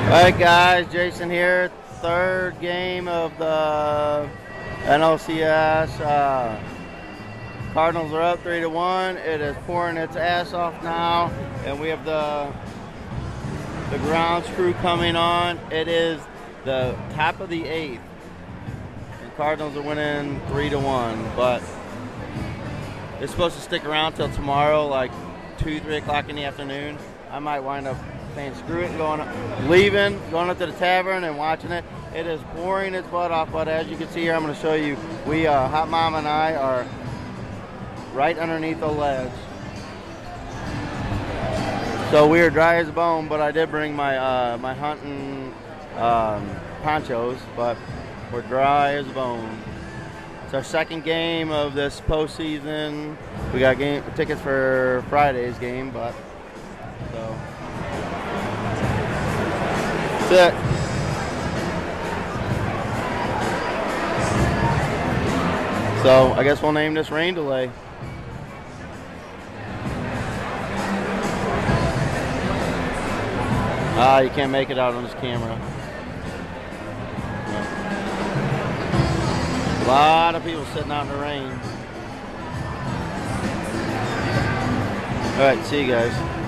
Alright guys, Jason here. Third game of the NLCS. Cardinals are up 3-1. It is pouring its ass off now, and we have the grounds crew coming on. It is the top of the 8th, and Cardinals are winning 3-1. But it's supposed to stick around till tomorrow, like 2-3 o'clock in the afternoon. I might wind up saying screw it and going up to the tavern and watching it. It is pouring its butt off, but as you can see here, I'm going to show you. We, Hot Mom and I, are right underneath the ledge. So we are dry as a bone, but I did bring my my hunting ponchos, but we're dry as a bone. It's our second game of this postseason. We got tickets for Friday's game, but so that's it. So I guess we'll name this rain delay. You can't make it out on this camera. A lot of people sitting out in the rain. All right, see you guys.